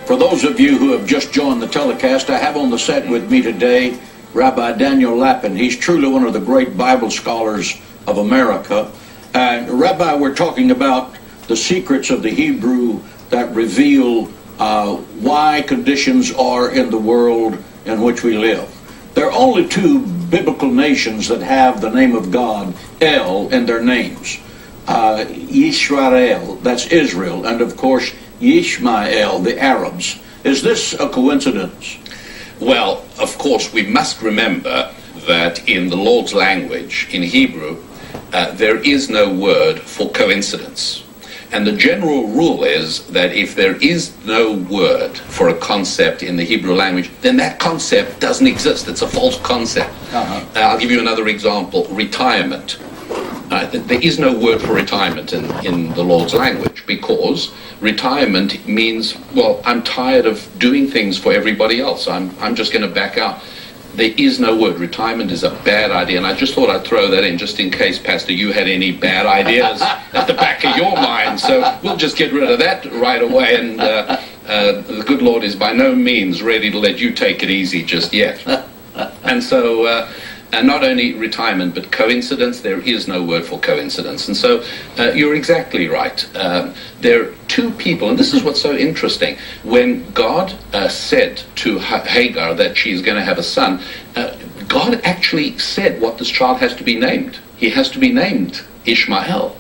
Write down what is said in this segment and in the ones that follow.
For those of you who have just joined the telecast, I have on the set with me today Rabbi Daniel Lapin. He's truly one of the great Bible scholars of America. And Rabbi, we're talking about the secrets of the Hebrew that reveal why conditions are in the world in which we live. There are only two biblical nations that have the name of God, El, in their names. Yisrael, that's Israel, and of course Yishmael, the Arabs. Is this a coincidence? Well, of course, we must remember that in the Lord's language, in Hebrew, there is no word for coincidence. And the general rule is that if there is no word for a concept in the Hebrew language, then that concept doesn't exist. It's a false concept. I'll give you another example. Retirement. There is no word for retirement in the Lord's language, because retirement means, well, I'm tired of doing things for everybody else. I'm just going to back out. There is no word. Retirement is a bad idea, and I just thought I'd throw that in just in case, Pastor, you had any bad ideas at the back of your mind. So we'll just get rid of that right away, and the good Lord is by no means ready to let you take it easy just yet. And so... And not only retirement, but coincidence, there is no word for coincidence. And so you're exactly right. There are two people, and this is what's so interesting. When God said to Hagar that she's going to have a son, God actually said what this child has to be named. He has to be named Ishmael.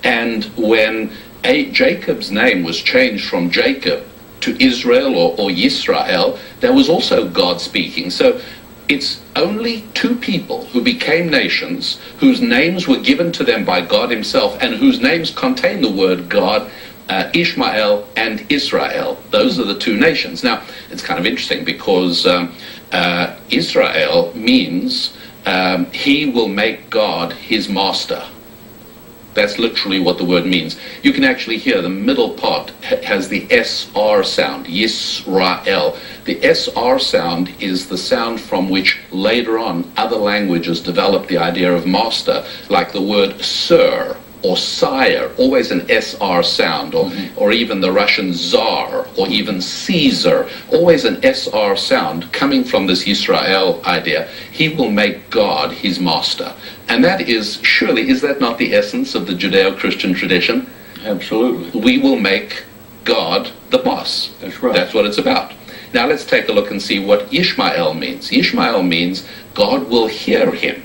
And when Jacob's name was changed from Jacob to Israel or Yisrael, that was also God speaking. So it's only two people who became nations, whose names were given to them by God himself, and whose names contain the word God, Ishmael and Israel. Those are the two nations. Now, it's kind of interesting because Israel means he will make God his master. That's literally what the word means. You can actually hear the middle part has the SR sound, Yisrael. The SR sound is the sound from which later on other languages developed the idea of master, like the word sir or sire, always an SR sound, or even the Russian Tsar, or even Caesar, always an SR sound coming from this Yisrael idea. He will make God his master. And that is, surely, is that not the essence of the Judeo-Christian tradition? Absolutely. We will make God the boss. That's right. That's what it's about. Now let's take a look and see what Ishmael means. Ishmael means God will hear him.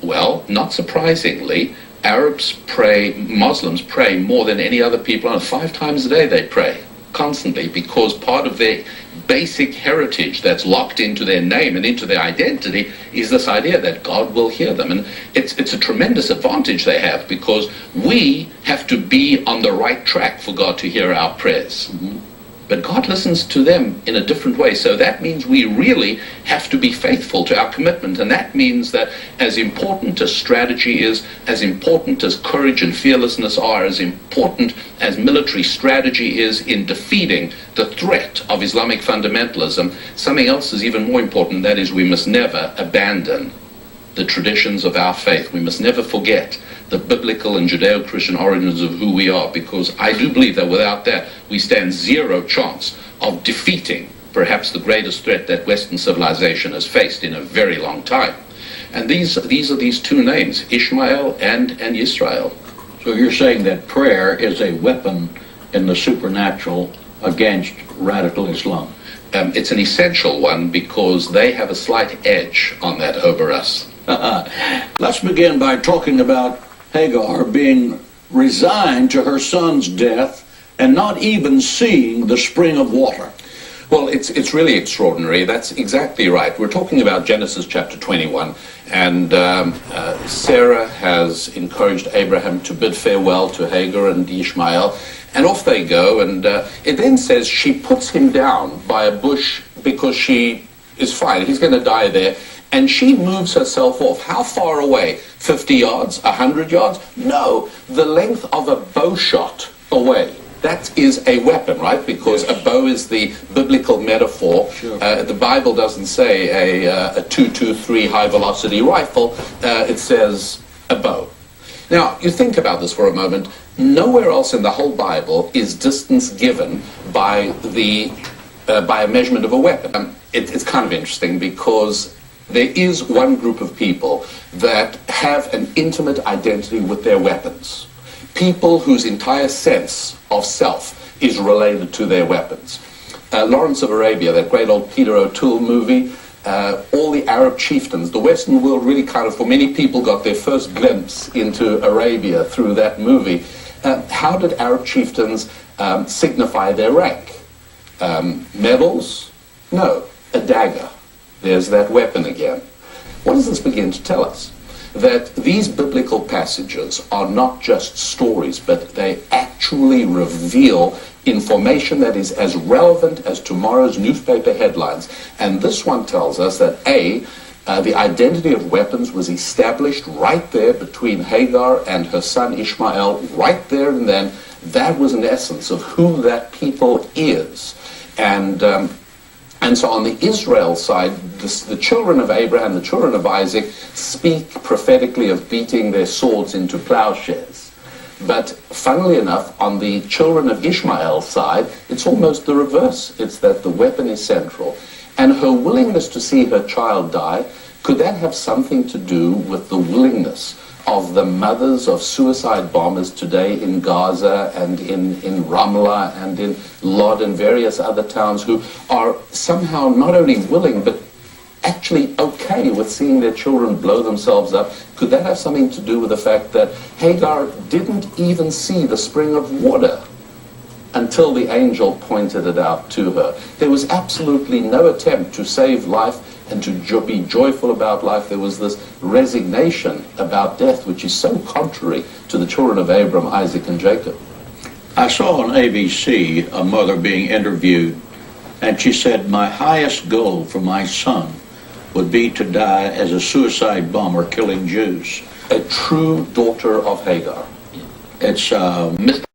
Well, not surprisingly, Arabs pray, Muslims pray more than any other people on earth. 5 times a day they pray, constantly, because part of their basic heritage that's locked into their name and into their identity is this idea that God will hear them. And it's a tremendous advantage they have, because we have to be on the right track for God to hear our prayers. But God listens to them in a different way. So that means we really have to be faithful to our commitment. And that means that as important as strategy is, as important as courage and fearlessness are, as important as military strategy is in defeating the threat of Islamic fundamentalism, something else is even more important. That is, we must never abandon the traditions of our faith. We must never forget the biblical and Judeo-Christian origins of who we are, because I do believe that without that, we stand zero chance of defeating perhaps the greatest threat that Western civilization has faced in a very long time. And these are these two names, Ishmael and Yisrael. So you're saying that prayer is a weapon in the supernatural against radical Islam? It's an essential one, because they have a slight edge on that over us. Let's begin by talking about Hagar being resigned to her son's death and not even seeing the spring of water. Well, it's really extraordinary. That's exactly right. We're talking about Genesis chapter 21, and Sarah has encouraged Abraham to bid farewell to Hagar and Ishmael, and off they go. And it then says she puts him down by a bush because she is fine. He's going to die there. And she moves herself off. How far away? 50 yards? 100 yards? No, the length of a bow shot away. That is a weapon, right? Because a bow is the biblical metaphor. Sure. The Bible doesn't say a 223 high-velocity rifle. It says a bow. Now, you think about this for a moment. Nowhere else in the whole Bible is distance given by a measurement of a weapon. It's kind of interesting because there is one group of people that have an intimate identity with their weapons. People whose entire sense of self is related to their weapons. Lawrence of Arabia, that great old Peter O'Toole movie, all the Arab chieftains, the Western world really kind of, for many people, got their first glimpse into Arabia through that movie. How did Arab chieftains signify their rank? Medals? No, a dagger. There's that weapon again. What does this begin to tell us? That these biblical passages are not just stories, but they actually reveal information that is as relevant as tomorrow's newspaper headlines. And this one tells us that the identity of weapons was established right there between Hagar and her son Ishmael, right there and then. That was an essence of who that people is. And so on the Israel side, the children of Abraham, the children of Isaac, speak prophetically of beating their swords into plowshares. But funnily enough, on the children of Ishmael's side, it's almost the reverse. It's that the weapon is central. And her willingness to see her child die, could that have something to do with the willingness of the mothers of suicide bombers today in Gaza and in Ramallah and in Lod and various other towns who are somehow not only willing but actually okay with seeing their children blow themselves up? Could that have something to do with the fact that Hagar didn't even see the spring of water until the angel pointed it out to her? There was absolutely no attempt to save life and to be joyful about life. There was this resignation about death, which is so contrary to the children of Abram, Isaac, and Jacob. I saw on ABC a mother being interviewed, and she said, my highest goal for my son would be to die as a suicide bomber killing Jews. A true daughter of Hagar. It's